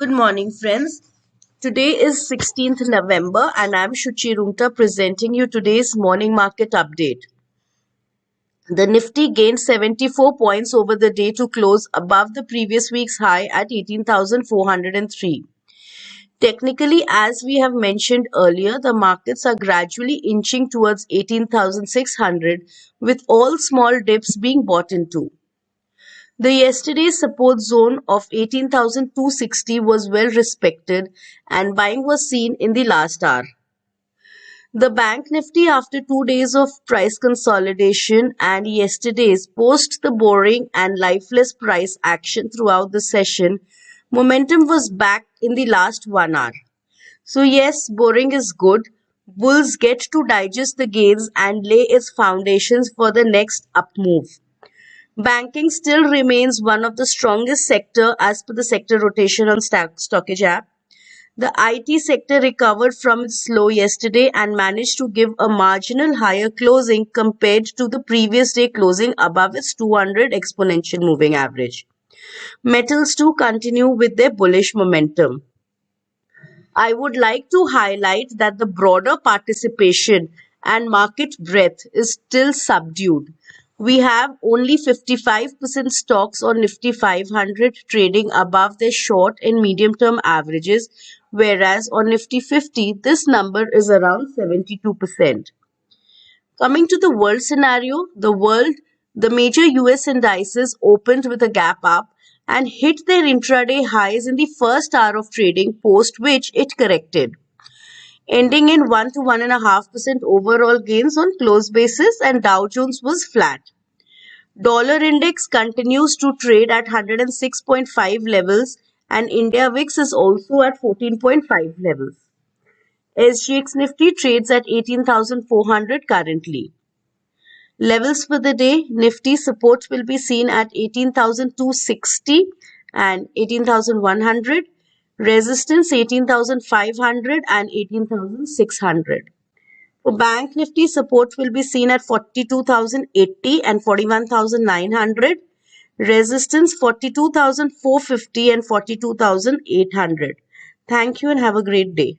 Good morning, friends. Today is 16th November and I'm Shuchi Rungta presenting you today's morning market update. The Nifty gained 74 points over the day to close above the previous week's high at 18,403. Technically, as we have mentioned earlier, the markets are gradually inching towards 18,600 with all small dips being bought into. The yesterday's support zone of 18,260 was well respected and buying was seen in the last hour. The Bank Nifty, after 2 days of price consolidation and yesterday's post the boring and lifeless price action throughout the session, momentum was back in the last 1 hour. So yes, boring is good. Bulls get to digest the gains and lay its foundations for the next up move. Banking still remains one of the strongest sector as per the sector rotation on StockEdge app. The IT sector recovered from its low yesterday and managed to give a marginal higher closing compared to the previous day closing above its 200 exponential moving average. Metals too continue with their bullish momentum. I would like to highlight that the broader participation and market breadth is still subdued. We have only 55% stocks on Nifty 500 trading above their short and medium term averages, whereas on Nifty 50, this number is around 72%. Coming to the world scenario, the major US indices opened with a gap up and hit their intraday highs in the first hour of trading, post which it corrected, ending in 1 to 1.5% overall gains on close basis, and Dow Jones was flat. Dollar index continues to trade at 106.5 levels and India VIX is also at 14.5 levels. SGX Nifty trades at 18,400 currently. Levels for the day: Nifty support will be seen at 18,260 and 18,100. Resistance 18,500 and 18,600. For Bank Nifty, support will be seen at 42,080 and 41,900. Resistance 42,450 and 42,800. Thank you and have a great day.